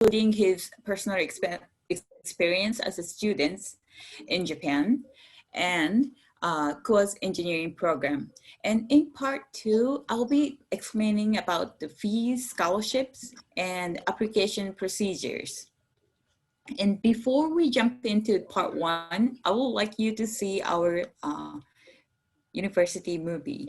including his personal experience as a student in Japan and KUAS engineering program. And in part 2, I'll be explaining about the fees, scholarships, and application procedures. And before we jump into part 1, I would like you to see our university movie.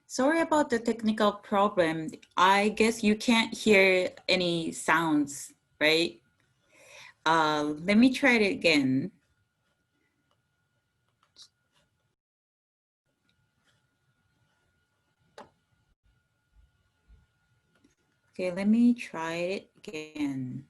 Sorry about the technical problem. I guess you can't hear any sounds, right? Let me try it again. Okay, let me try it again.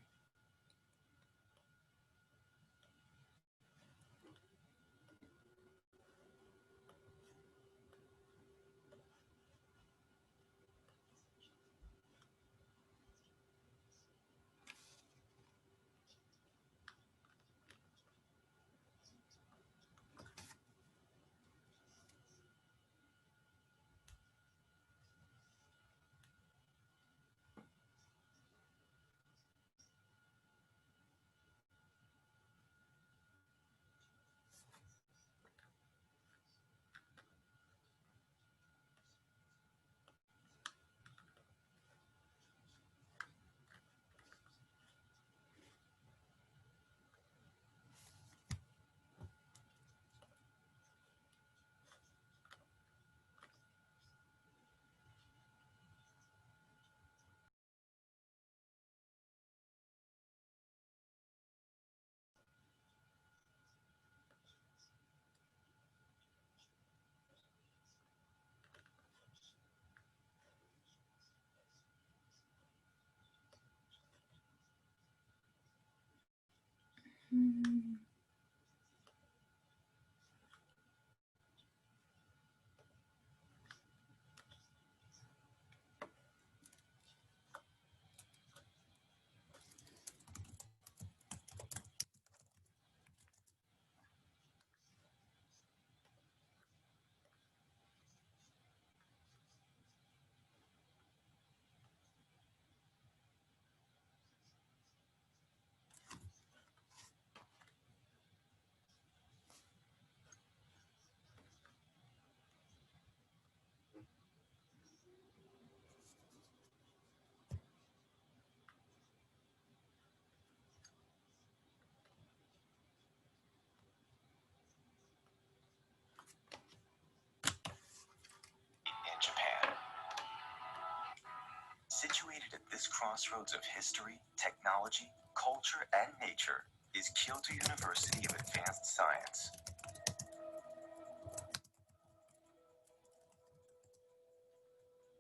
this crossroads of history, technology, culture, and nature is Kyoto University of Advanced Science.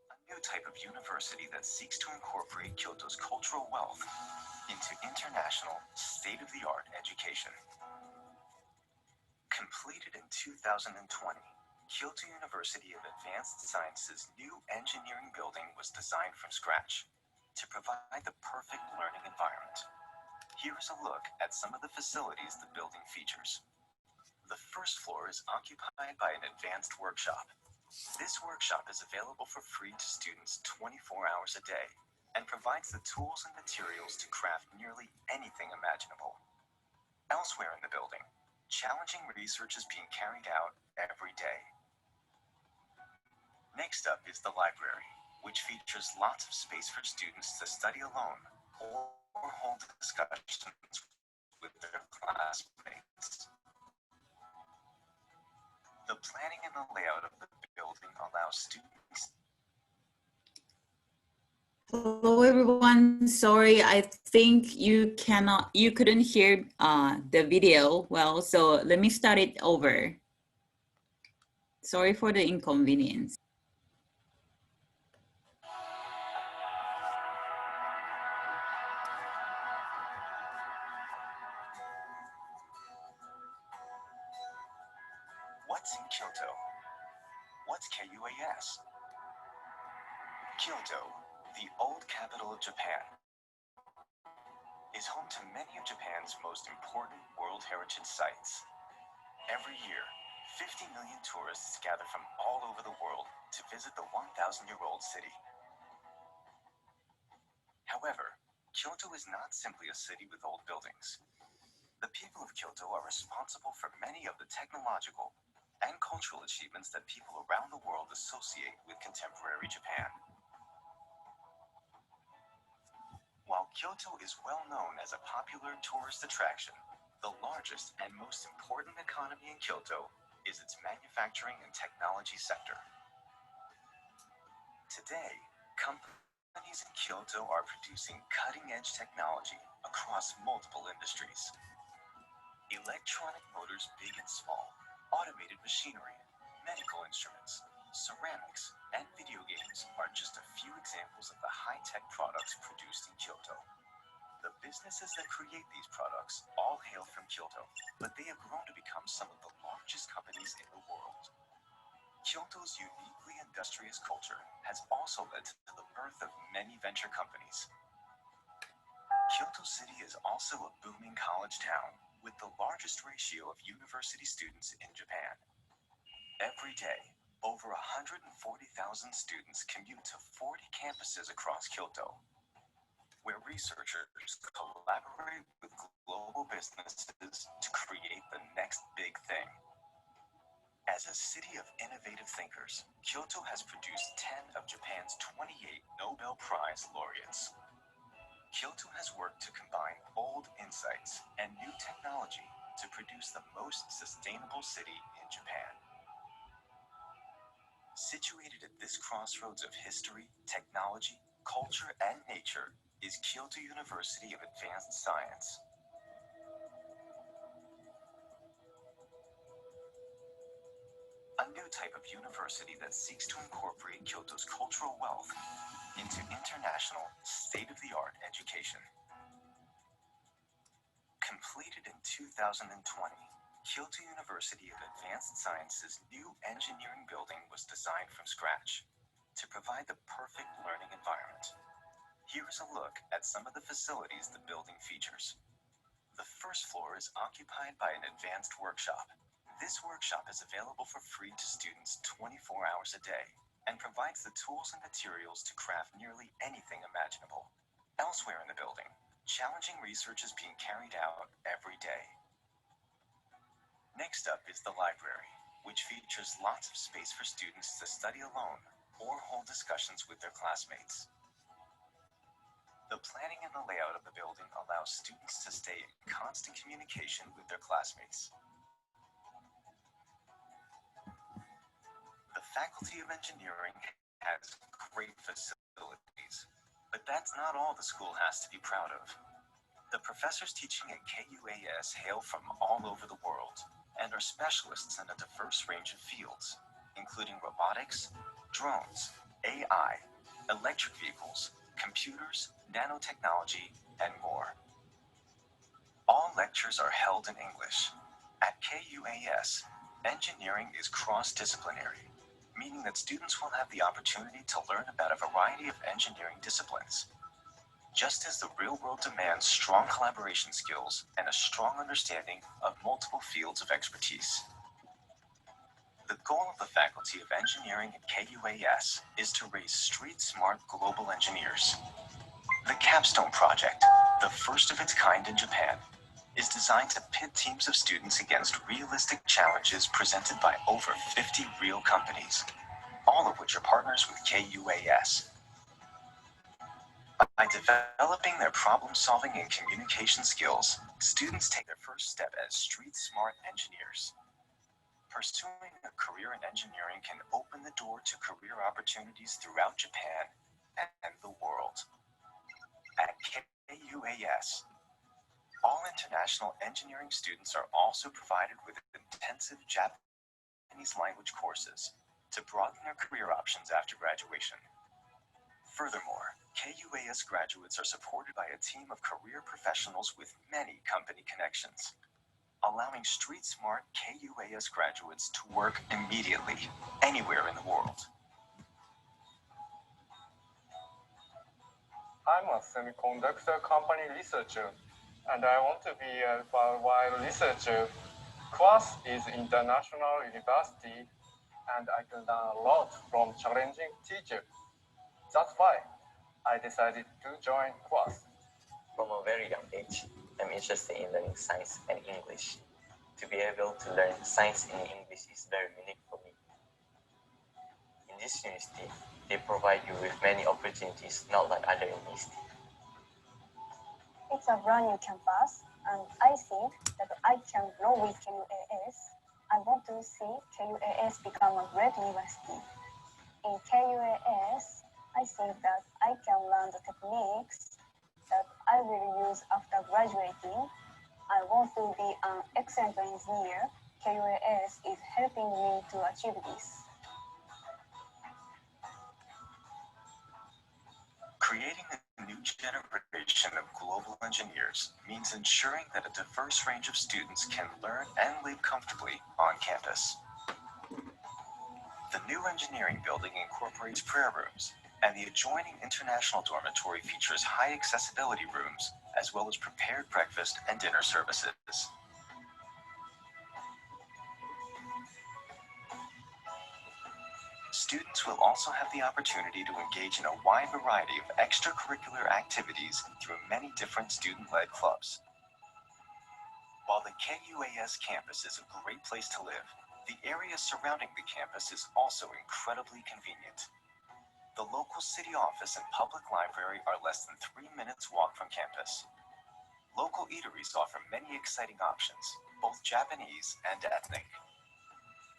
A new type of university that seeks to incorporate Kyoto's cultural wealth into international, state-of-the-art education. Completed in 2020, Kyoto University of Advanced Sciences' new engineering building was designed from scratch to provide the perfect learning environment. Here is a look at some of the facilities the building features. The first floor is occupied by an advanced workshop. This workshop is available for free to students 24 hours a day and provides the tools and materials to craft nearly anything imaginable. Elsewhere in the building, challenging research is being carried out every day. Next up is the library, which features lots of space for students to study alone or hold discussions with their classmates. The planning and the layout of the building allows students. Hello, everyone. Sorry, I think you couldn't hear the video well, so let me start it over. Sorry for the inconvenience. What's in Kyoto? What's KUAS? Kyoto, the old capital of Japan, is home to many of Japan's most important World Heritage sites. Every year, 50 million tourists gather from all over the world to visit the 1,000-year-old city. However, Kyoto is not simply a city with old buildings. The people of Kyoto are responsible for many of the technological and cultural achievements that people around the world associate with contemporary Japan. While Kyoto is well known as a popular tourist attraction, the largest and most important economy in Kyoto is its manufacturing and technology sector. Today, companies in Kyoto are producing cutting-edge technology across multiple industries. Electronic motors big and small, automated machinery, medical instruments, ceramics, and video games are just a few examples of the high-tech products produced in Kyoto. The businesses that create these products all hail from Kyoto, but they have grown to become some of the largest companies in the world. Kyoto's uniquely industrious culture has also led to the birth of many venture companies. Kyoto City is also a booming college town with the largest ratio of university students in Japan. Every day, over 140,000 students commute to 40 campuses across Kyoto, where researchers collaborate with global businesses to create the next big thing. As a city of innovative thinkers, Kyoto has produced 10 of Japan's 28 Nobel Prize laureates. Kyoto has worked to combine old insights and new technology to produce the most sustainable city in Japan. Situated at this crossroads of history, technology, culture, and nature is Kyoto University of Advanced Science. A new type of university that seeks to incorporate Kyoto's cultural wealth into international, state-of-the-art education. Completed in 2020, Kyoto University of Advanced Sciences' new engineering building was designed from scratch to provide the perfect learning environment. Here is a look at some of the facilities the building features. The first floor is occupied by an advanced workshop. This workshop is available for free to students 24 hours a day and provides the tools and materials to craft nearly anything imaginable. Elsewhere in the building, challenging research is being carried out every day. Next up is the library, which features lots of space for students to study alone or hold discussions with their classmates. The planning and the layout of the building allows students to stay in constant communication with their classmates. The Faculty of Engineering has great facilities. But that's not all the school has to be proud of. The professors teaching at KUAS hail from all over the world and are specialists in a diverse range of fields, including robotics, drones, AI, electric vehicles, computers, nanotechnology, and more. All lectures are held in English. At KUAS, engineering is cross-disciplinary, meaning that students will have the opportunity to learn about a variety of engineering disciplines. Just as the real world demands strong collaboration skills and a strong understanding of multiple fields of expertise. The goal of the Faculty of Engineering at KUAS is to raise street-smart global engineers. The Capstone Project, the first of its kind in Japan, is designed to pit teams of students against realistic challenges presented by over 50 real companies, all of which are partners with KUAS. By developing their problem-solving and communication skills, students take their first step as street-smart engineers. Pursuing a career in engineering can open the door to career opportunities throughout Japan and the world. At KUAS, all international engineering students are also provided with intensive Japanese language courses to broaden their career options after graduation. Furthermore, KUAS graduates are supported by a team of career professionals with many company connections, allowing street-smart KUAS graduates to work immediately, anywhere in the world. I'm a semiconductor company researcher, and I want to be a worldwide researcher. KUAS is international university, and I can learn a lot from challenging teachers. That's why I decided to join KUAS. From a very young age, I'm interested in learning science and English. To be able to learn science and English is very unique for me. In this university, they provide you with many opportunities not like other universities. It's a brand new campus, and I think that I can grow with KUAS. I want to see KUAS become a great university. In KUAS, I think that I can learn the techniques that I will use after graduating. I want to be an excellent engineer. KUAS is helping me to achieve this. Creating a new generation of global engineers means ensuring that a diverse range of students can learn and live comfortably on campus. The new engineering building incorporates prayer rooms, and the adjoining international dormitory features high accessibility rooms, as well as prepared breakfast and dinner services. Students will also have the opportunity to engage in a wide variety of extracurricular activities through many different student-led clubs. While the KUAS campus is a great place to live, the area surrounding the campus is also incredibly convenient. The local city office and public library are less than 3 minutes walk from campus. Local eateries offer many exciting options, both Japanese and ethnic.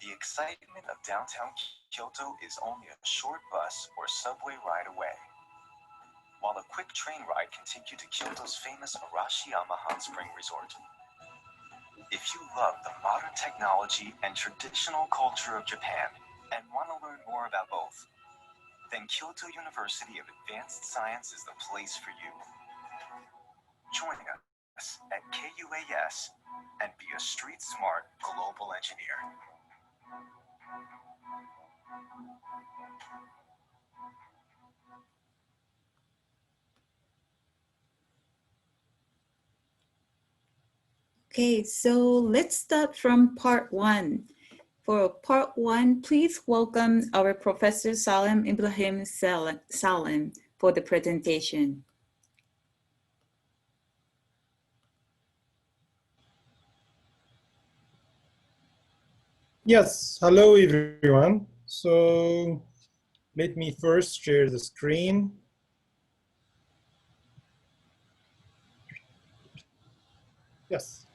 The excitement of downtown Kyoto is only a short bus or subway ride away, while a quick train ride can take you to Kyoto's famous Arashiyama Hot Spring Resort. If you love the modern technology and traditional culture of Japan and want to learn more about both, then Kyoto University of Advanced Science is the place for you. Join us at KUAS and be a street-smart global engineer. Okay, so let's start from part one. For part one, please welcome our Professor Salem Ibrahim Salem for the presentation. Yes, hello everyone. So let me first share the screen. Yes.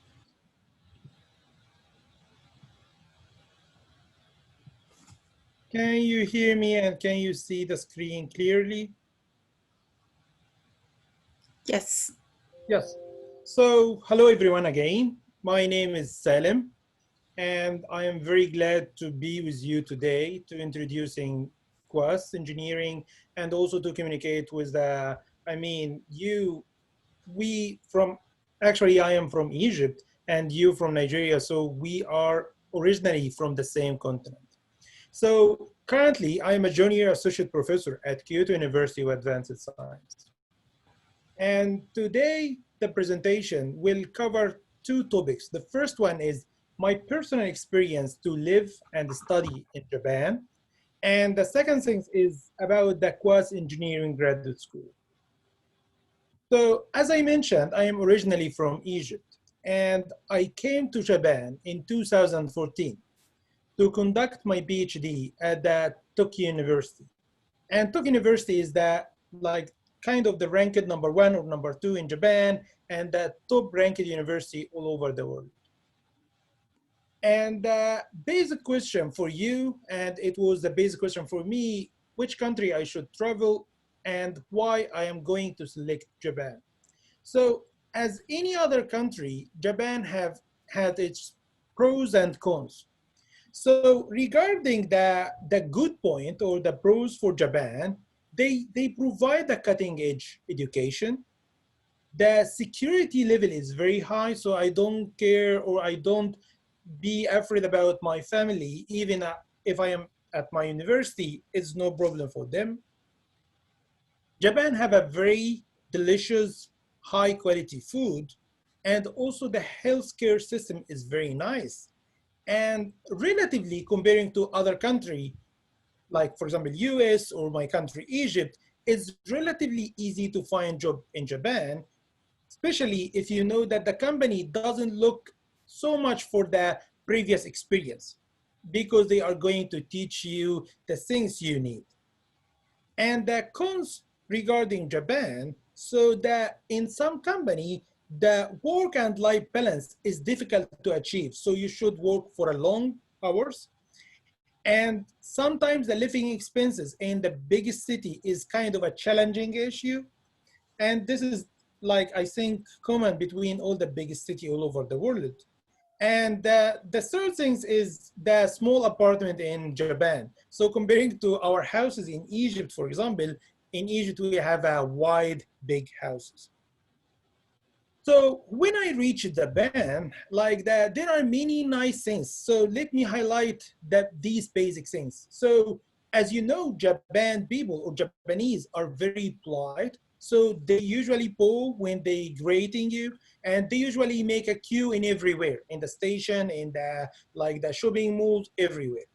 Can you hear me and can you see the screen clearly? Yes. Yes. So, hello everyone again. My name is Salim, and I am very glad to be with you today to introducing KUAS engineering and also to communicate with we from, actually I am from Egypt and you from Nigeria, so we are originally from the same continent. So currently I am a junior associate professor at Kyoto University of Advanced Science. And today the presentation will cover two topics. The first one is my personal experience to live and study in Japan. And the second thing is about the KUAS Engineering Graduate School. So as I mentioned, I am originally from Egypt, and I came to Japan in 2014 to conduct my PhD at the Tokyo University. And Tokyo University is the like kind of the ranked #1 or #2 in Japan and the top ranked university all over the world. And the basic question for you, and it was the basic question for me, which country I should travel and why I am going to select Japan. So as any other country, Japan have had its pros and cons. So regarding the good point or the pros for Japan, they provide a cutting edge education. The security level is very high, so I don't care or I don't be afraid about my family, even if I am at my university, it's no problem for them. Japan have a very delicious, high quality food, and also the healthcare system is very nice. And relatively comparing to other country, like for example, US or my country, Egypt, it's relatively easy to find job in Japan, especially if you know that the company doesn't look so much for the previous experience because they are going to teach you the things you need. And the cons regarding Japan, so that in some company, the work and life balance is difficult to achieve. So you should work for a long hours. And sometimes the living expenses in the biggest city is kind of a challenging issue. And this is like, I think, common between all the biggest city all over the world. And the third thing is the small apartment in Japan. So comparing to our houses in Egypt, for example, in Egypt we have a wide, big houses. So when I reached Japan, like that, there are many nice things. So let me highlight these basic things. So as you know, Japan people or Japanese are very polite. So they usually bow when they greeting you, and they usually make a queue in everywhere, in the station, in the like the shopping malls, everywhere.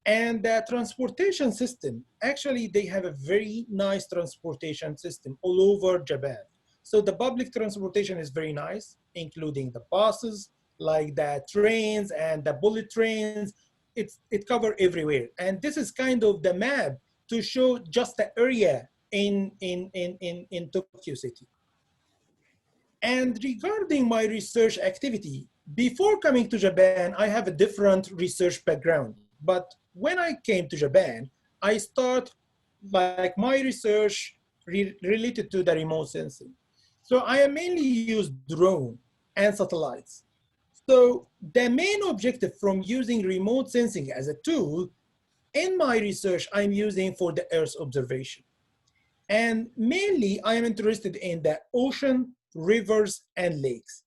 And the transportation system, actually, they have a very nice transportation system all over Japan. So the public transportation is very nice, including the buses, like the trains and the bullet trains. It cover everywhere. And this is kind of the map to show just the area in Tokyo City. And regarding my research activity, before coming to Japan, I have a different research background. But when I came to Japan, I start like my research related to the remote sensing. So I am mainly use drone and satellites. So the main objective from using remote sensing as a tool in my research, I'm using for the Earth observation. And mainly, I am interested in the ocean, rivers, and lakes.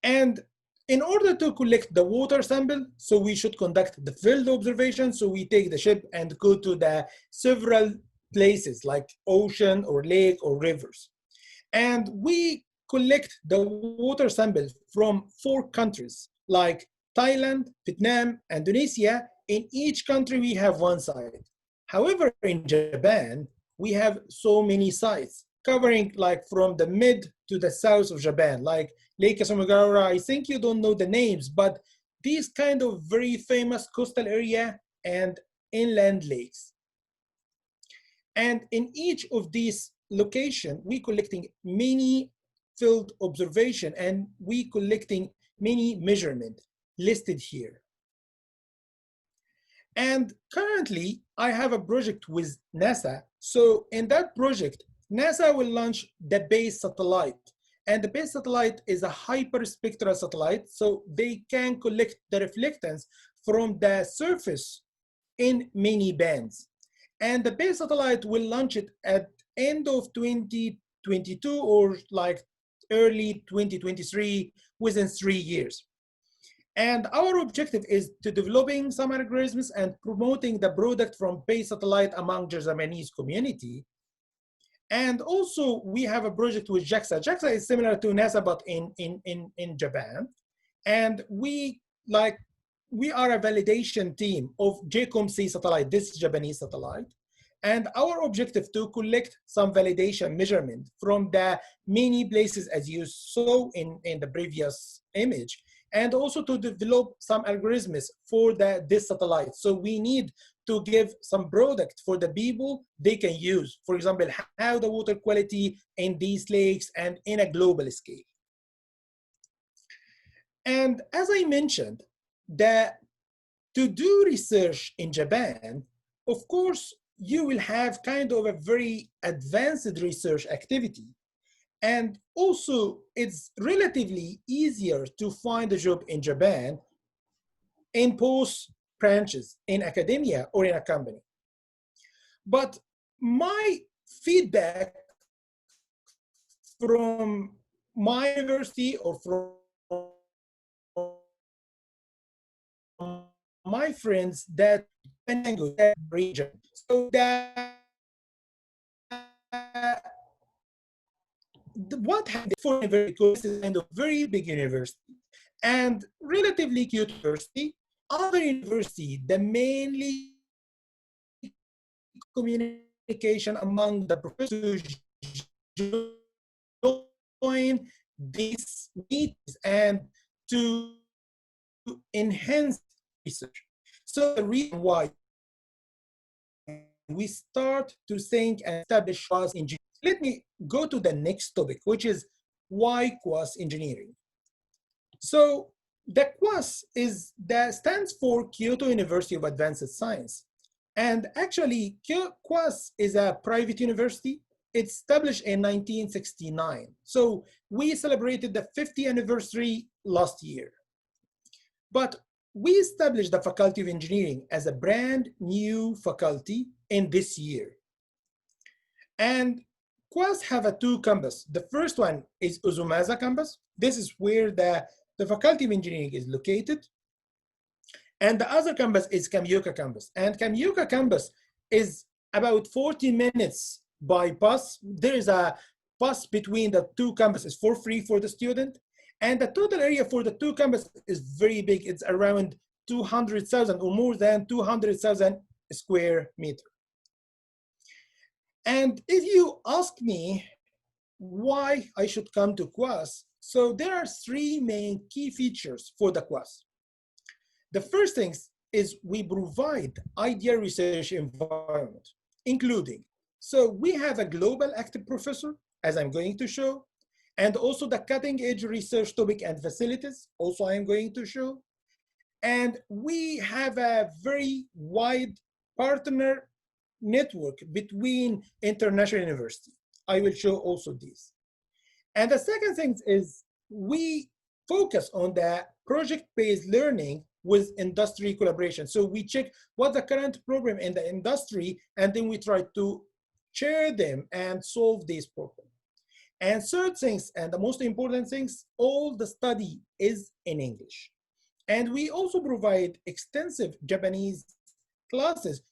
And in order to collect the water sample, so we should conduct the field observation. So we take the ship and go to the several places like ocean or lake or rivers. And we collect the water samples from 4 countries like Thailand, Vietnam, Indonesia. In each country, we have 1 site. However, in Japan, we have so many sites covering like from the mid to the south of Japan, like Lake Asomugara. I think you don't know the names, but these kind of very famous coastal area and inland lakes. And in each of these locations, we collecting many field observation and we collecting many measurement listed here. And currently, I have a project with NASA. So in that project, NASA will launch the base satellite. And the base satellite is a hyperspectral satellite, so they can collect the reflectance from the surface in many bands. And the base satellite will launch it at end of 2022 or like early 2023, within 3 years. And our objective is to developing some algorithms and promoting the product from base satellite among the Japanese community. And also we have a project with JAXA. JAXA is similar to NASA, but in Japan. And we are a validation team of JCOM-C satellite, this Japanese satellite. And our objective to collect some validation measurement from the many places as you saw in the previous image, and also to develop some algorithms for this satellite. So we need to give some product for the people they can use. For example, how the water quality in these lakes and in a global scale. And as I mentioned, to do research in Japan, of course, you will have kind of a very advanced research activity. And also, it's relatively easier to find a job in Japan in both branches, in academia or in a company. But my feedback from my university or from my friends that language that region. So what happened for this is kind of very big university and relatively cute university. Other university, the mainly communication among the professors join these meetings and to enhance research. So the reason why we start to think and establish KUAS engineering. Let me go to the next topic, which is why KUAS engineering. So the KUAS stands for Kyoto University of Advanced Science. And actually, KUAS is a private university. It's established in 1969. So we celebrated the 50th anniversary last year. But we established the Faculty of Engineering as a brand new faculty in this year. And KUAS have two campus. The first one is Uzumasa campus. This is where the Faculty of Engineering is located. And the other campus is Kamioka campus. And Kamioka campus is about 40 minutes by bus. There is a bus between the two campuses for free for the student. And the total area for the two campuses is very big. It's around 200,000 or more than 200,000 square meters. And if you ask me why I should come to KUAS, so there are three main key features for the KUAS. The first thing is we provide ideal research environment, including, so we have a global active professor, as I'm going to show, and also the cutting edge research topic and facilities, also I'm going to show. And we have a very wide partner network between international universities. I will show also this. And the second thing is we focus on the project-based learning with industry collaboration. So we check what the current program in the industry, and then we try to share them and solve these problems. And third things, and the most important things, all the study is in English. And we also provide extensive Japanese classes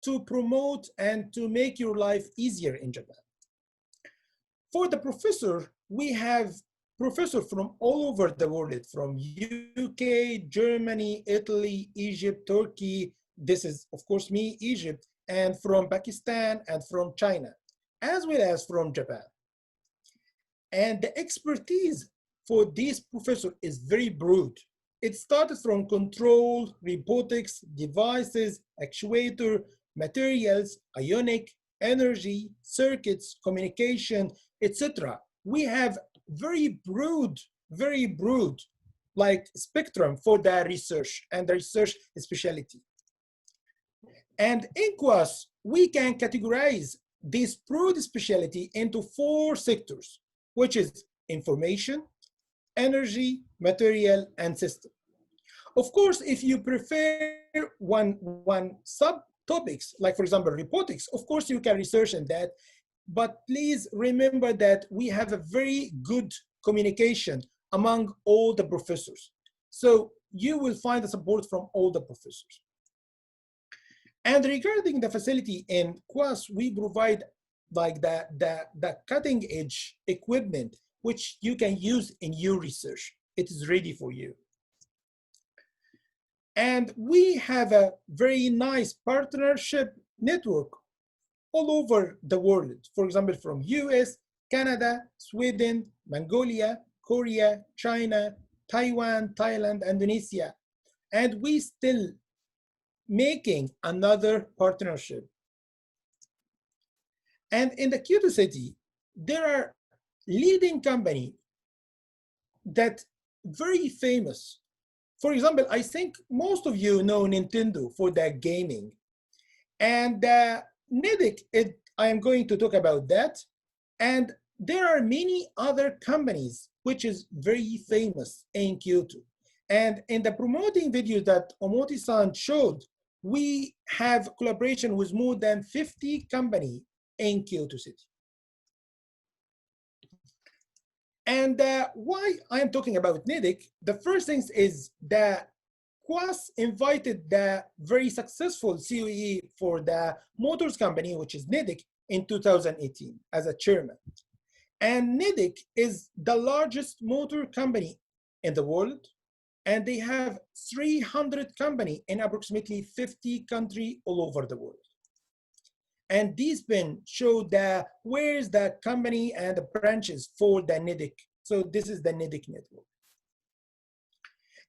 to promote and to make your life easier in Japan. For the professor, we have professors from all over the world, from UK, Germany, Italy, Egypt, Turkey. This is, of course, me, Egypt, and from Pakistan and from China, as well as from Japan. And the expertise for this professor is very broad. It started from control, robotics, devices, actuator, materials, ionic, energy, circuits, communication, etc. We have very broad like spectrum for the research and the research specialty. And in KUAS, we can categorize this broad specialty into 4 sectors, which is information, energy, material, and system. Of course, if you prefer one subtopics, like for example, robotics, of course you can research in that, but please remember that we have a very good communication among all the professors. So you will find the support from all the professors. And regarding the facility in KUAS, we provide like the cutting edge equipment which you can use in your research. It is ready for you. And we have a very nice partnership network all over the world. For example, from US, Canada, Sweden, Mongolia, Korea, China, Taiwan, Thailand, Indonesia. And we still making another partnership. And in the Kyoto city, there are leading company that very famous. For example, I think most of you know Nintendo for their gaming. And NIDIC, I am going to talk about that. And there are many other companies which is very famous in Kyoto. And in the promoting video that Omoti-san showed, we have collaboration with more than 50 companies in Kyoto city. And why I am talking about NIDIC, the first thing is that KUAS invited the very successful COE for the motors company, which is NIDIC, in 2018 as a chairman. And NIDIC is the largest motor company in the world, and they have 300 companies in approximately 50 countries all over the world. And these pin show where's the company and the branches for the NIDIC. So this is the NIDIC network.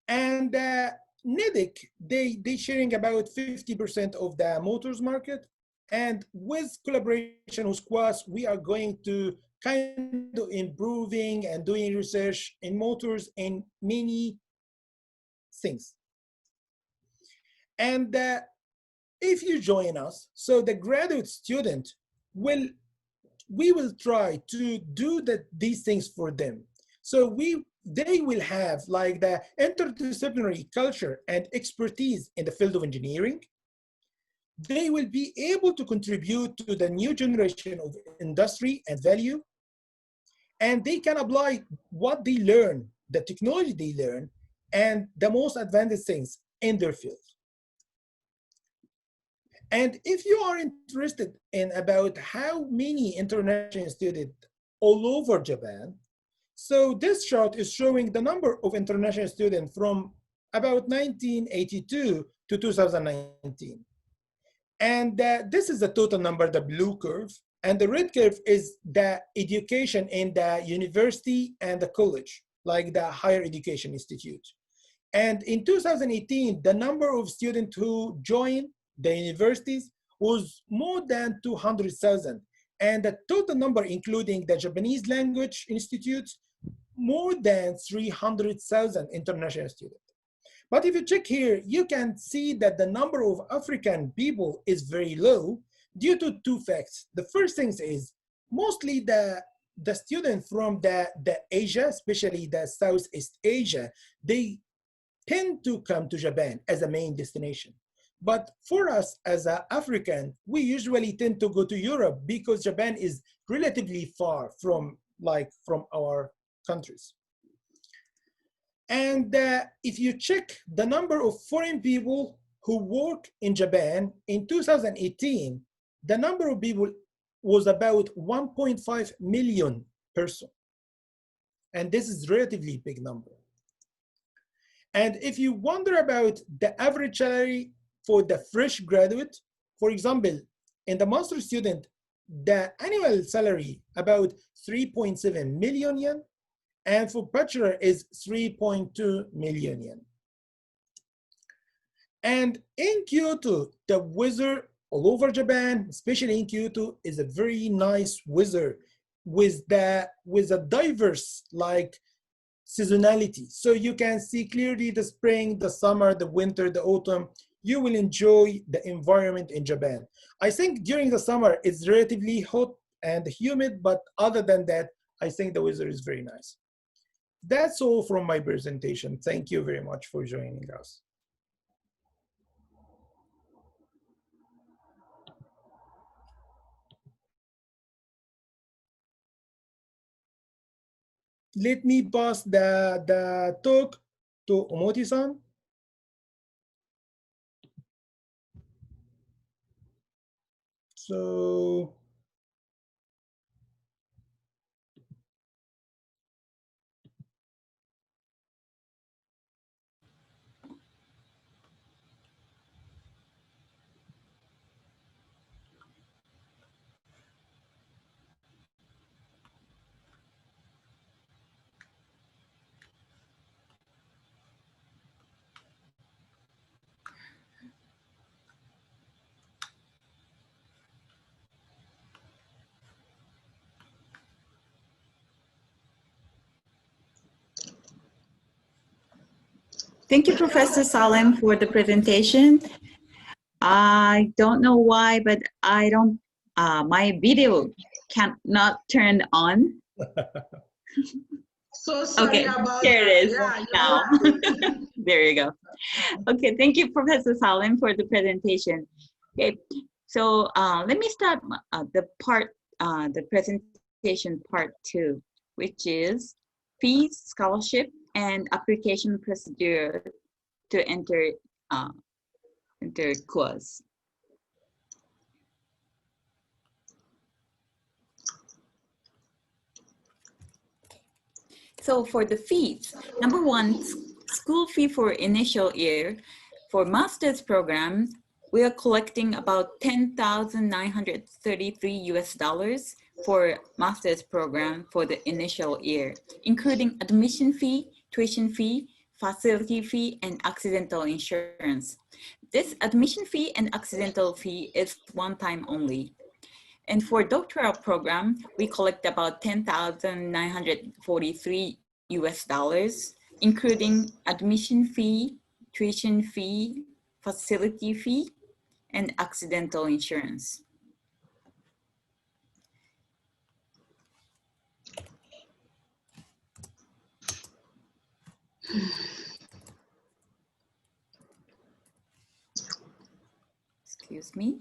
And NIDIC, they sharing about 50% of the motors market. And with collaboration with KUAS, we are going to kind of improving and doing research in motors in many things. And if you join us, so the graduate student we will try to do these things for them. So they will have like the interdisciplinary culture and expertise in the field of engineering. They will be able to contribute to the new generation of industry and value. And they can apply what they learn, the technology they learn, and the most advanced things in their field. And if you are interested in about how many international students all over Japan, so this chart is showing the number of international students from about 1982 to 2019. And this is the total number, the blue curve. And the red curve is the education in the university and the college, like the higher education institute. And in 2018, the number of students who joined the universities was more than 200,000. And the total number, including the Japanese language institutes, more than 300,000 international students. But if you check here, you can see that the number of African people is very low due to 2 facts. The first thing is mostly the students from the Asia, especially the Southeast Asia, they tend to come to Japan as a main destination. But for us as an African, we usually tend to go to Europe because Japan is relatively far from our countries. And if you check the number of foreign people who work in Japan in 2018, the number of people was about 1.5 million person. And this is relatively big number. And if you wonder about the average salary for the fresh graduate, for example, in the master student, the annual salary about 3.7 million yen, and for bachelor is 3.2 million yen. And in Kyoto, the weather all over Japan, especially in Kyoto, is a very nice weather with a diverse seasonality. So you can see clearly the spring, the summer, the winter, the autumn. you will enjoy the environment in Japan. I think during the summer, it's relatively hot and humid, but other than that, I think the weather is very nice. That's all from my presentation. Thank you very much for joining us. Let me pass the talk to Omoti-san. So, Thank you, Professor Salem, for the presentation. I don't know why, but I don't, my video cannot turn on. So sorry Okay, about here that. it is Yeah, now. There you go. Okay, thank you, Professor Salem, for the presentation. Okay, so let me start the presentation part 2, which is fees, scholarship, and application procedure to enter KUAS. So for the fees, number one, school fee for initial year. For master's program, we are collecting about $10,933 US for master's program for the initial year, including admission fee, tuition fee, facility fee, and accidental insurance. This admission fee and accidental fee is one time only. And for doctoral program, we collect about $10,943 US, including admission fee, tuition fee, facility fee, and accidental insurance. Excuse me.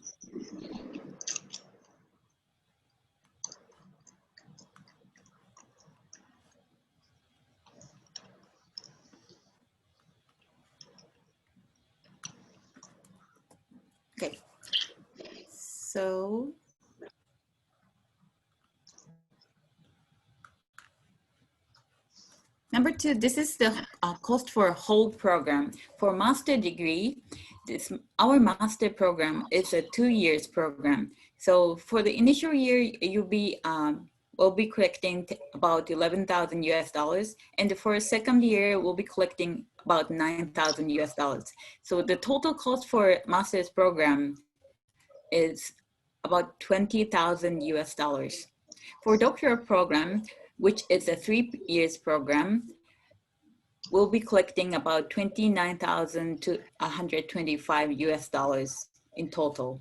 Okay, so number 2, this is the cost for a whole program. For master degree, our master program is a 2 years program. So for the initial year, we'll be collecting about 11,000 US, and for a second year, we'll be collecting about 9,000 US. So the total cost for master's program is about 20,000 US. For doctoral program, which is a 3 years program, we'll be collecting about 29,000 to 125 US in total.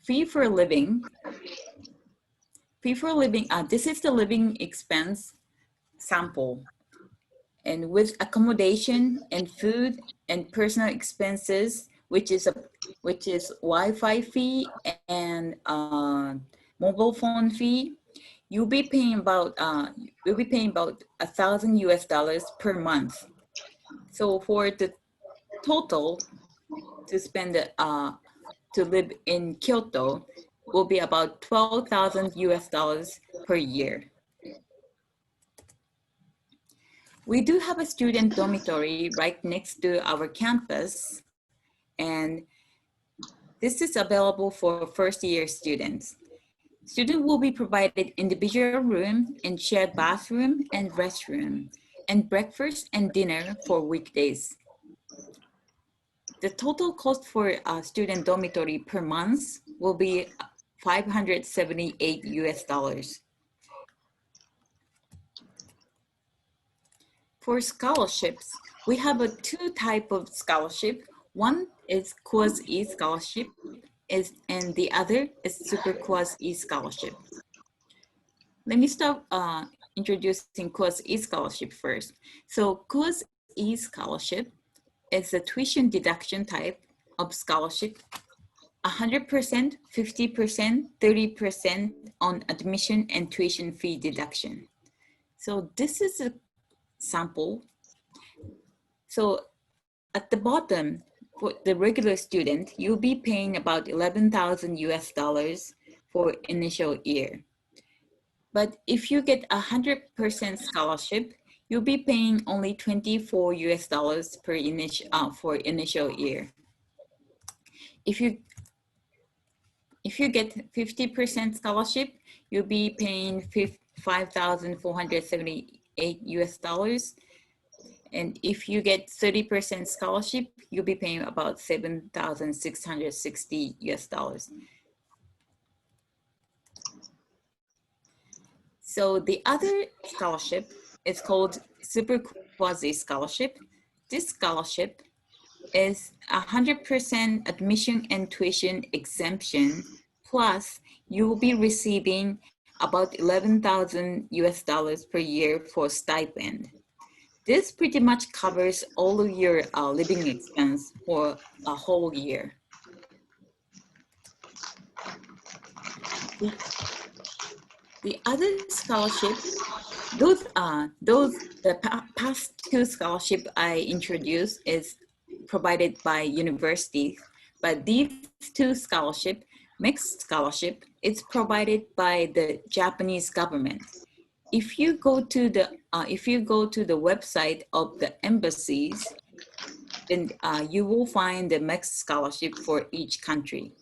Fee for living. This is the living expense sample. And with accommodation and food and personal expenses, which is Wi-Fi fee and mobile phone fee, you'll be paying about $1,000 US per month. So for the total to spend to live in Kyoto will be about $12,000 US per year. We do have a student dormitory right next to our campus, and this is available for first year students. Students will be provided individual room and shared bathroom and restroom, and breakfast and dinner for weekdays. The total cost for a student dormitory per month will be $578 US. For scholarships, we have two type of scholarship. One is KUAS E scholarship, and the other is Super KUAS E scholarship. Let me start introducing KUAS E scholarship first. So KUAS E scholarship is a tuition deduction type of scholarship, 100%, 50%, 30% on admission and tuition fee deduction. So this is a sample. So at the bottom, for the regular student, you'll be paying about 11,000 US dollars for initial year. But if you get 100% scholarship, you'll be paying only 24 US dollars per for initial year. If you get 50% scholarship, you'll be paying 5,478 US dollars. And if you get 30% scholarship, you'll be paying about 7,660 US dollars. So the other scholarship is called Super Quasi Scholarship. This scholarship is 100% admission and tuition exemption, plus you will be receiving about 11,000 US dollars per year for stipend. This pretty much covers all of your living expense for a whole year. The other scholarship, the past two scholarship I introduced is provided by universities, but these two scholarship, mixed scholarship, it's provided by the Japanese government. If you go to the website of the embassies, then you will find the mixed scholarship for each country.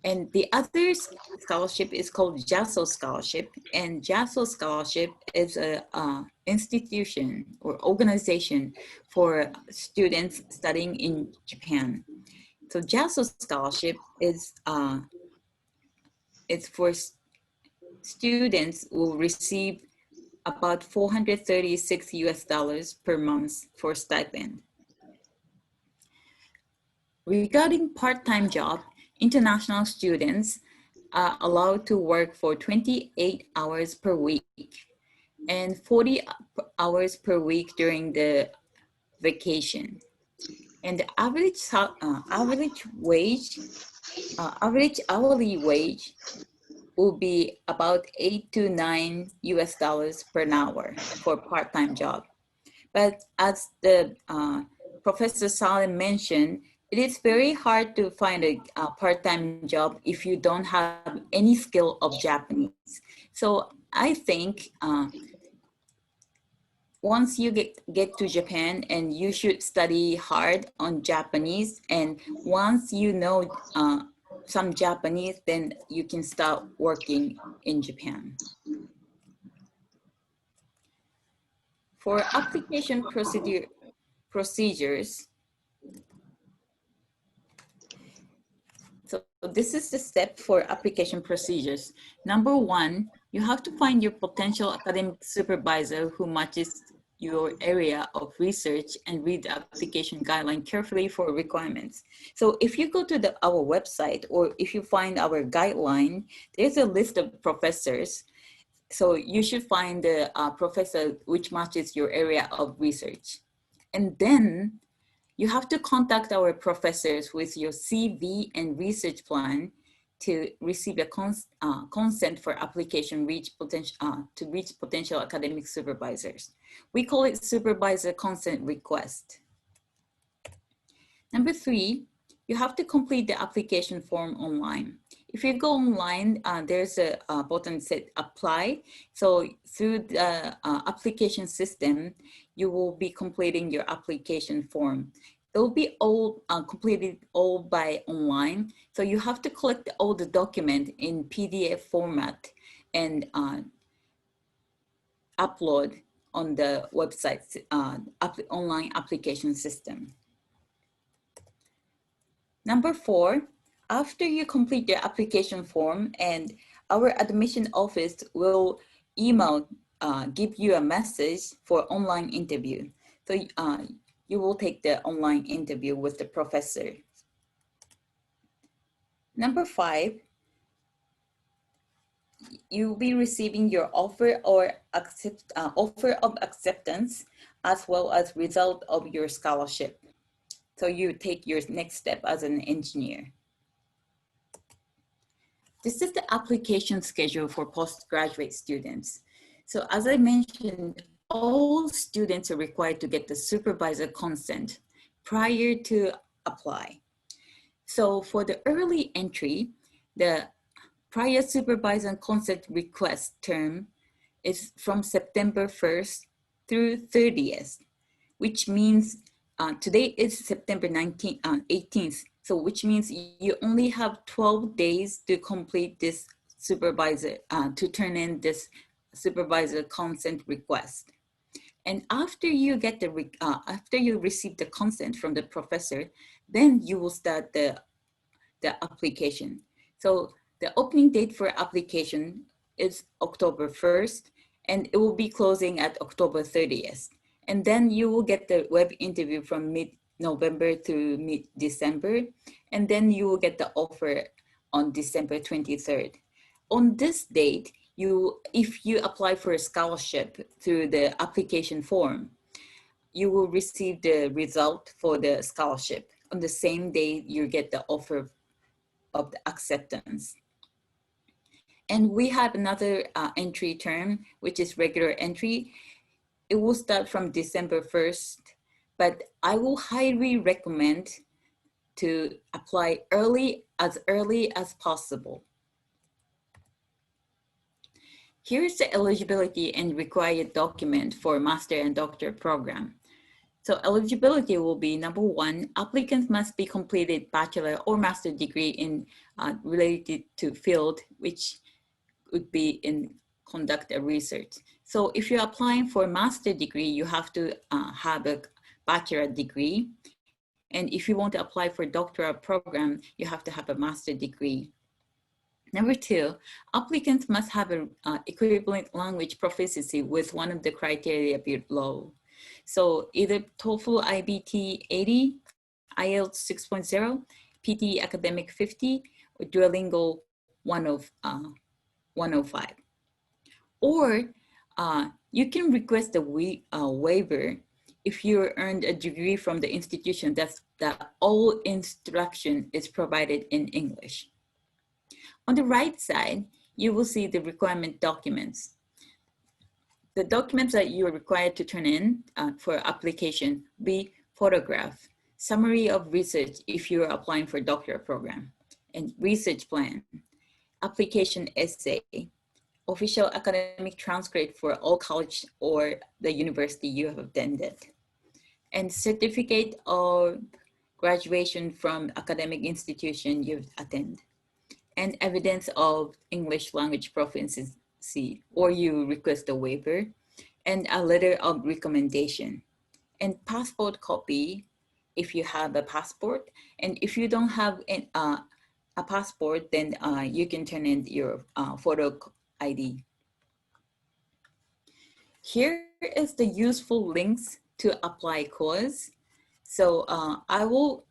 And the other scholarship is called JASO scholarship, and JASO scholarship is a institution or organization for students studying in Japan. So JASO scholarship is it's for students will receive about 436 US dollars per month for stipend. Regarding part-time job, international students are allowed to work for 28 hours per week and 40 hours per week during the vacation. And the average hourly wage will be about 8 to 9 US dollars per hour for part-time job. But as the Professor Salim mentioned, it is very hard to find a part-time job if you don't have any skill of Japanese. So I think once you get to Japan, and you should study hard on Japanese, and once you know some Japanese, then you can start working in Japan. For application procedures, so this is the step for application procedures. Number one, you have to find your potential academic supervisor who matches your area of research and read the application guideline carefully for requirements. So if you go to our website, or if you find our guideline, there's a list of professors. So you should find the professor which matches your area of research. And then you have to contact our professors with your CV and research plan to receive a consent for application to reach potential academic supervisors. We call it supervisor consent request. Number three, you have to complete the application form online. If you go online, there's a button that says apply. So through the application system, you will be completing your application form. It will be all completed all by online. So you have to collect all the document in PDF format and upload on the website online application system. Number four, after you complete your application form, and our admission office will email give you a message for online interview. So you will take the online interview with the professor. Number 5, you'll be receiving your offer or offer of acceptance, as well as result of your scholarship. So you take your next step as an engineer. This is the application schedule for postgraduate students. So as I mentioned, all students are required to get the supervisor consent prior to apply. So for the early entry, the prior supervisor consent request term is from September 1st through 30th, which means today is September 18th. So which means you only have 12 days to complete this supervisor, to turn in this supervisor consent request. And after you get the, after you receive the consent from the professor, then you will start the application. So the opening date for application is October 1st, and it will be closing at October 30th. And then you will get the web interview from mid-November to mid-December, and then you will get the offer on December 23rd. On this date, if you apply for a scholarship through the application form, you will receive the result for the scholarship. On the same day, you get the offer of the acceptance. And we have another entry term, which is regular entry. It will start from December 1st, but I will highly recommend to apply early as possible. Here's the eligibility and required document for master and doctor program. So eligibility will be number 1, applicants must be completed bachelor or master degree in related to field, which would be in conduct a research. So if you're applying for a master degree, you have to have a bachelor degree. And if you want to apply for a doctoral program, you have to have a master degree. Number 2, applicants must have an equivalent language proficiency with one of the criteria below. So either TOEFL IBT 80, IELTS 6.0, PT Academic 50, or Duolingo 105. Or you can request a waiver if you earned a degree from the institution that all instruction is provided in English. On the right side, you will see the requirement documents. The documents that you are required to turn in for application be photograph, summary of research if you are applying for a doctorate program, and research plan, application essay, official academic transcript for all college or the university you have attended, and certificate of graduation from academic institution you've attended, and evidence of English language proficiency, or you request a waiver, and a letter of recommendation, and passport copy if you have a passport. And if you don't have a passport, then you can turn in your photo ID. Here is the useful links to apply KUAS. So I will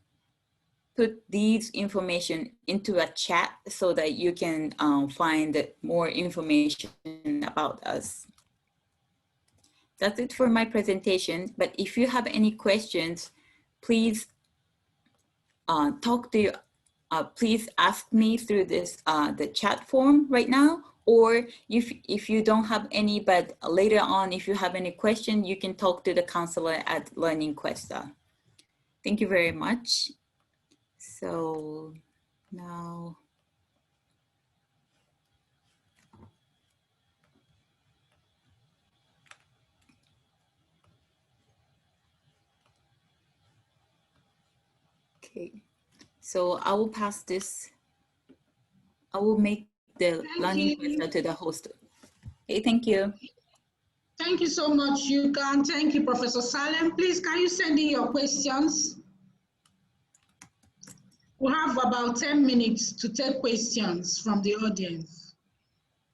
put these information into a chat so that you can find more information about us. That's it for my presentation, but if you have any questions, please please ask me through this the chat form right now, or if you don't have any, but later on, if you have any question, you can talk to the counselor at Learning Questa. Thank you very much. So now, okay, so I will pass this. I will make the Learning Questa to the host. Okay, thank you. Thank you so much, Yuka. Thank you, Professor Salem. Please, can you send in your questions? We have about 10 minutes to take questions from the audience.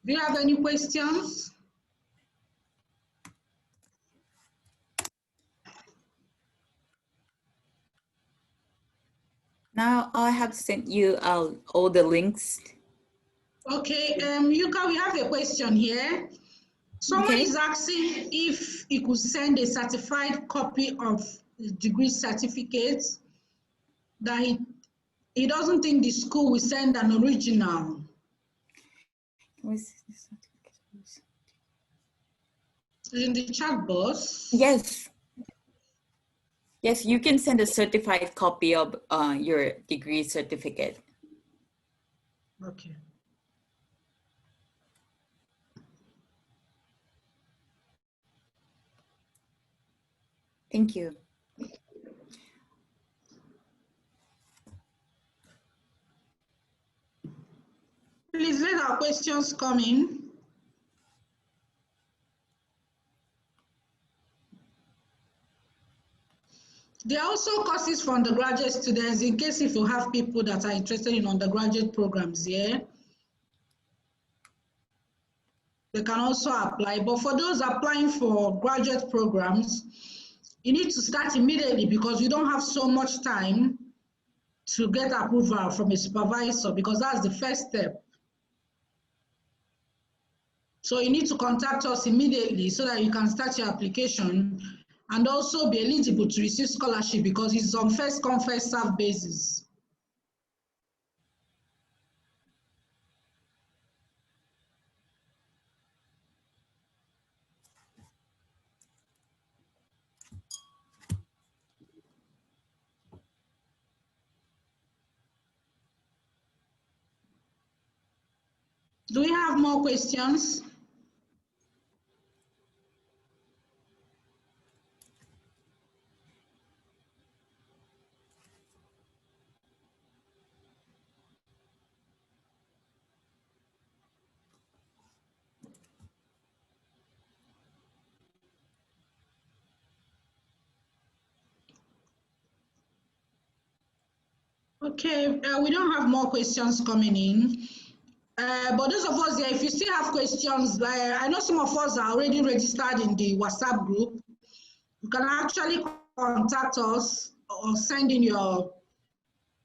Do you have any questions? Now I have sent you all the links. Okay, Yuka, we have a question here. Someone Okay. is asking if he could send a certified copy of the degree certificate that he doesn't think the school will send an original. In the chat box. Yes. Yes, you can send a certified copy of your degree certificate. Okay. Thank you. Please let our questions come in. There are also courses for undergraduate students in case if you have people that are interested in undergraduate programs here. They can also apply. But for those applying for graduate programs, you need to start immediately because you don't have so much time to get approval from a supervisor because that's the first step. So you need to contact us immediately so that you can start your application and also be eligible to receive scholarship because it's on first come, first serve basis. Do we have more questions? Okay, we don't have more questions coming in. But those of us here, if you still have questions, I know some of us are already registered in the WhatsApp group. You can actually contact us or send in your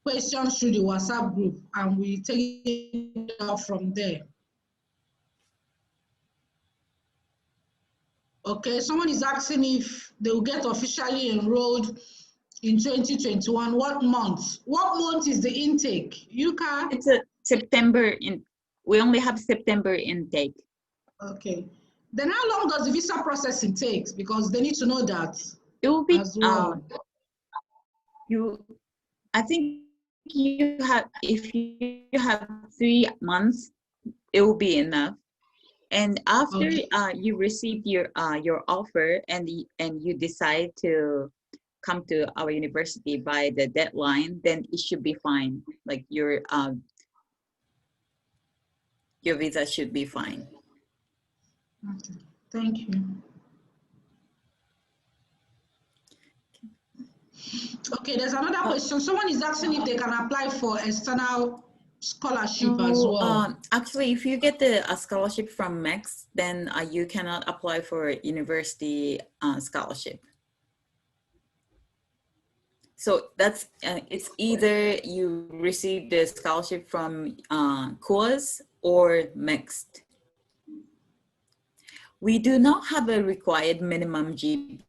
questions through the WhatsApp group and we take it up from there. Okay, someone is asking if they will get officially enrolled in 2021. What month? What month is the intake? Yuka? It's a September we only have September intake. Okay. Then how long does the visa processing take? Because they need to know that. It will be as well. I think you have, if you have 3 months, it will be enough. And after you receive your offer and you decide to come to our university by the deadline, then it should be fine. Like your visa should be fine. Okay. Thank you. Okay, there's another question. Someone is asking if they can apply for external scholarship as well. Actually, if you get the scholarship from MEX, then you cannot apply for university scholarship. So that's it's either you receive the scholarship from KUAS or mixed. We do not have a required minimum GPA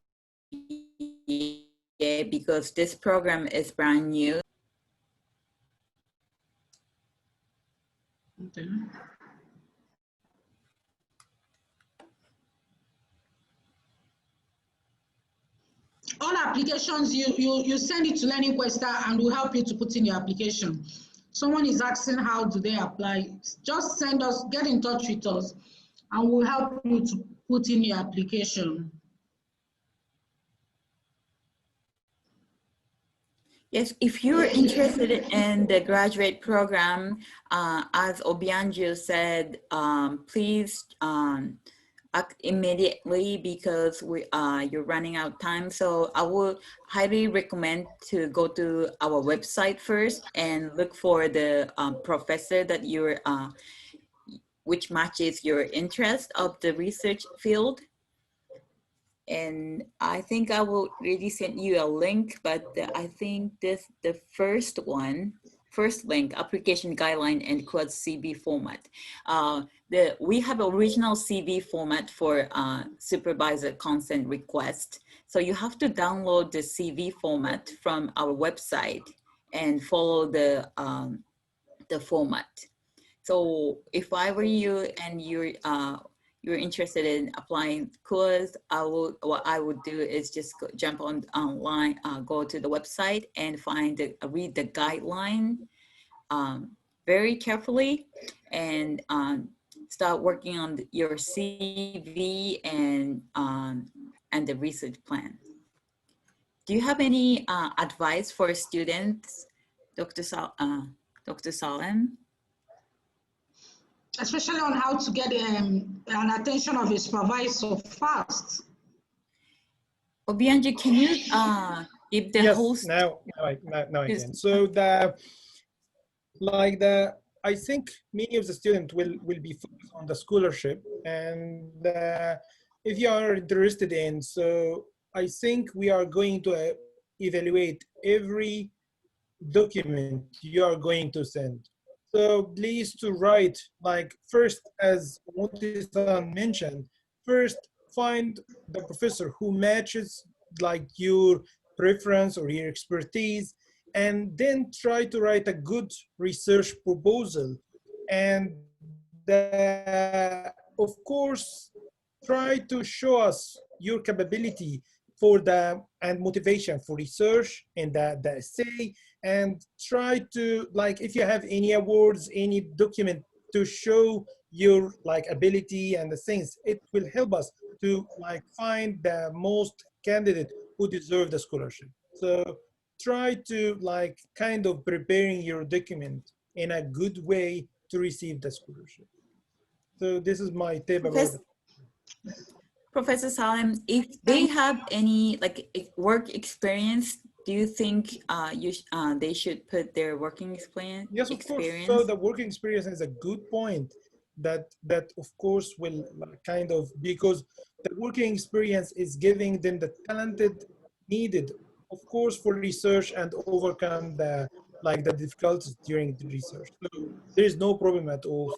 because this program is brand new. Okay. All applications, you send it to Learning Questa and we'll help you to put in your application. Someone is asking how do they apply. Just send us, get in touch with us and we'll help you to put in your application. Yes, if you're interested in the graduate program, as Obianju said, please act immediately because you're running out of time. So I would highly recommend to go to our website first and look for the professor that you're, which matches your interest of the research field. And I think I will really send you a link, but I think the first link, application guideline and KUAS CV format. We have original CV format for supervisor consent request. So you have to download the CV format from our website and follow the format. So if I were you and you're interested in applying KUAS, what I would do is just jump online, go to the website and read the guideline very carefully, and start working on your CV and the research plan. Do you have any advice for students, Dr. Salem? Especially on how to get an attention of a supervisor fast. Obianji, can you give the host? Now I can. So I think many of the students will be focused on the scholarship, and if you are interested in, so I think we are going to evaluate every document you are going to send. So please to write, like, first, as Monty-san mentioned, first find the professor who matches like your preference or your expertise, and then try to write a good research proposal. And of course, try to show us your capability and motivation for research and the essay, and try to, like, if you have any awards, any document to show your like ability and the things, it will help us to like find the most candidate who deserve the scholarship. So try to like kind of preparing your document in a good way to receive the scholarship. So this is my tip about it. Professor Salem, if they have any like work experience, do you think they should put their working experience? Yes, of course. So the working experience is a good point. That of course will kind of, because the working experience is giving them the talented needed, of course, for research and overcome the difficulties during the research. So there is no problem at all.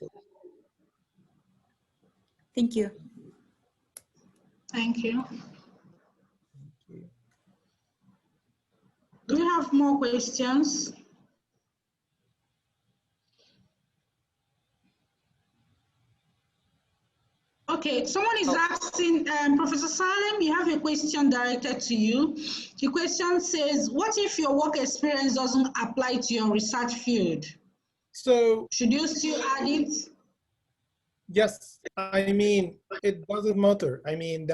Thank you. Thank you. Do we have more questions? Okay, someone is asking, Professor Salem, you have a question directed to you. The question says, what if your work experience doesn't apply to your research field? So should you still add it? Yes, I mean, it doesn't matter. I mean,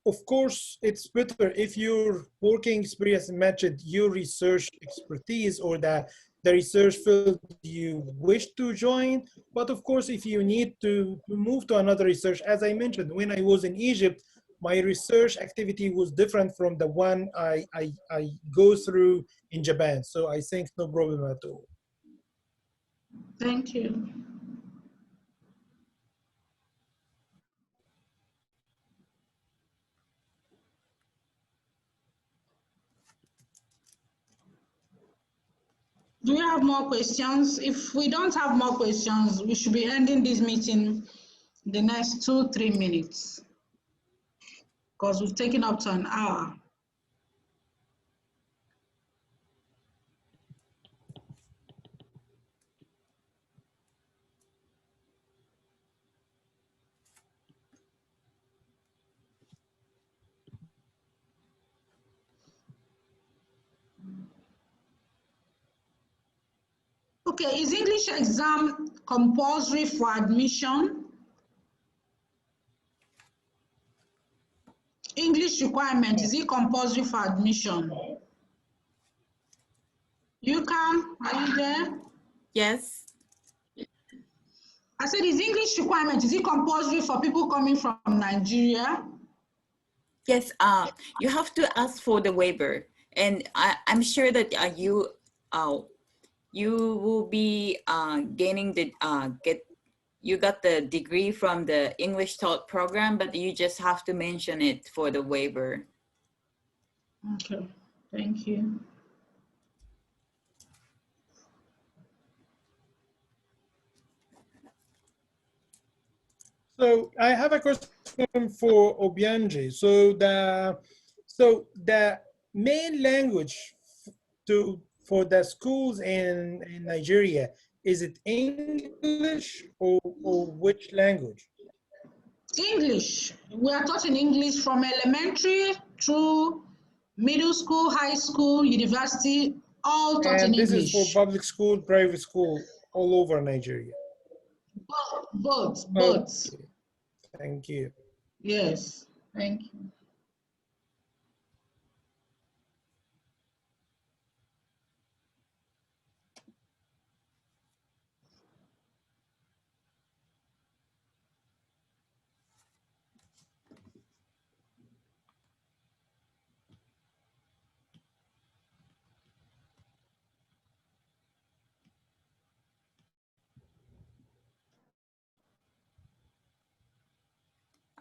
of course, it's better if your working experience matched your research expertise or the research field you wish to join. But of course, if you need to move to another research, as I mentioned, when I was in Egypt, my research activity was different from the one I go through in Japan. So I think no problem at all. Thank you. Do we have more questions? If we don't have more questions, we should be ending this meeting in the next 2-3 minutes, because we've taken up to an hour. Okay, is English exam compulsory for admission? English requirement, is it compulsory for admission? Yuka, are you there? Yes. I said, is English requirement, is it compulsory for people coming from Nigeria? Yes, you have to ask for the waiver. And I'm sure that you will be gaining the you got the degree from the English taught program, but you just have to mention it for the waiver. Okay, thank you. So I have a question for Obianji. So the main language for the schools in Nigeria, is it English or which language? English. We are taught in English from elementary through middle school, high school, university, all taught in And this is for English. public school, private school, all over Nigeria. Both. Okay. Thank you. Yes, thank you.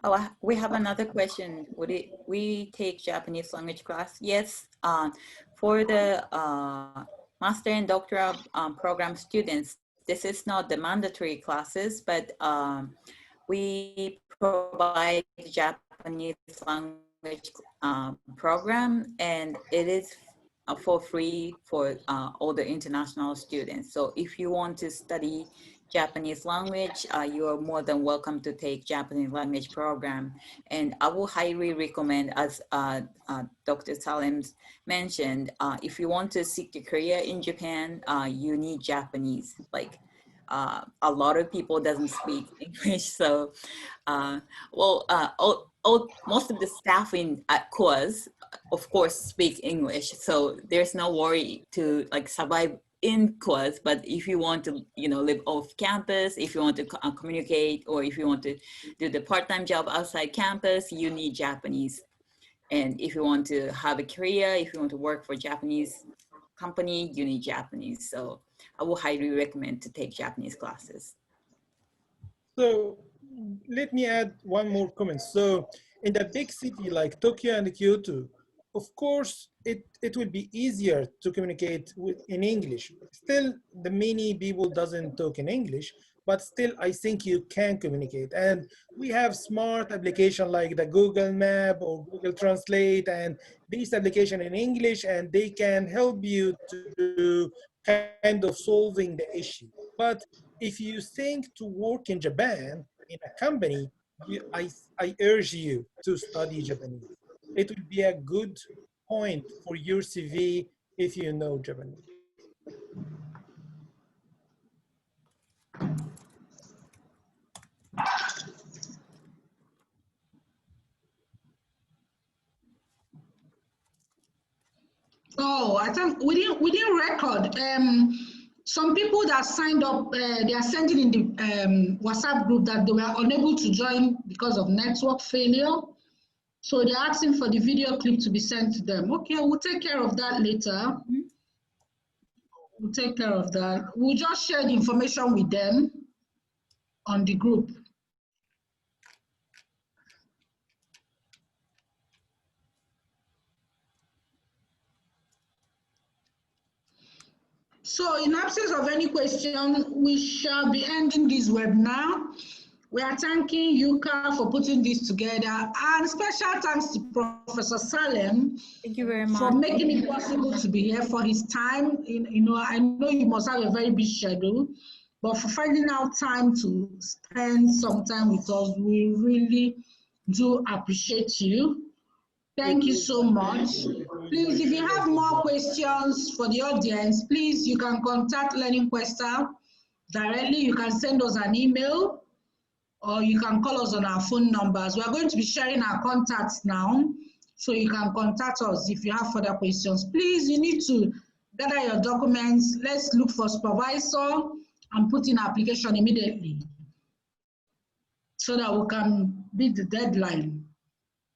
Oh, we have another question. Would we take Japanese language class? Yes. For the master and doctoral program students, this is not the mandatory classes, but we provide Japanese language program, and it is for free for all the international students. So if you want to study Japanese language, you are more than welcome to take Japanese language program. And I will highly recommend, as Dr. Salem mentioned, if you want to seek a career in Japan, you need Japanese. Like a lot of people doesn't speak English, so most of the staff at KUAS, of course, speak English, so there's no worry to like survive in KUAS. But if you want to, live off campus, if you want to communicate, or if you want to do the part-time job outside campus, you need Japanese. And if you want to have a career, if you want to work for a Japanese company, you need Japanese. So I will highly recommend to take Japanese classes. So let me add one more comment. So in the big city like Tokyo and Kyoto, of course, it will be easier to communicate in English. Still, the many people doesn't talk in English, but still, I think you can communicate. And we have smart application like the Google Map or Google Translate, and these application in English, and they can help you to kind of solving the issue. But if you think to work in Japan in a company, I urge you to study Japanese. It will be a good point for your CV if you know Japanese. Oh, I think we didn't record. Some people that signed up, they are sending in the WhatsApp group that they were unable to join because of network failure. So they're asking for the video clip to be sent to them. Okay, we'll take care of that later. We'll take care of that. We'll just share the information with them on the group. So in absence of any question, we shall be ending this webinar. We are thanking Yuka for putting this together, and special thanks to Professor Salem. Thank you very much for making it possible to be here, for his time. I know you must have a very busy schedule, but for finding out time to spend some time with us, we really do appreciate you. Thank you so much. Please, if you have more questions for the audience, please, you can contact Learning Questa directly. You can send us an email, or you can call us on our phone numbers. We are going to be sharing our contacts now, so you can contact us if you have further questions. Please, you need to gather your documents. Let's look for supervisor and put in application immediately so that we can beat the deadline.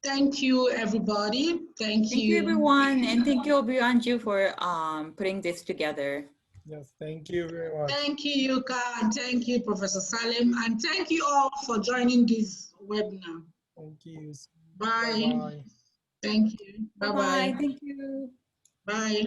Thank you, everybody. Thank you. Thank you, everyone. And thank you, Obianju, for putting this together. Yes, thank you very much. Thank you, Yuka, and thank you, Professor Salim, and thank you all for joining this webinar. Thank you. Bye. Bye-bye. Thank you. Bye-bye. Bye-bye. Thank you. Bye.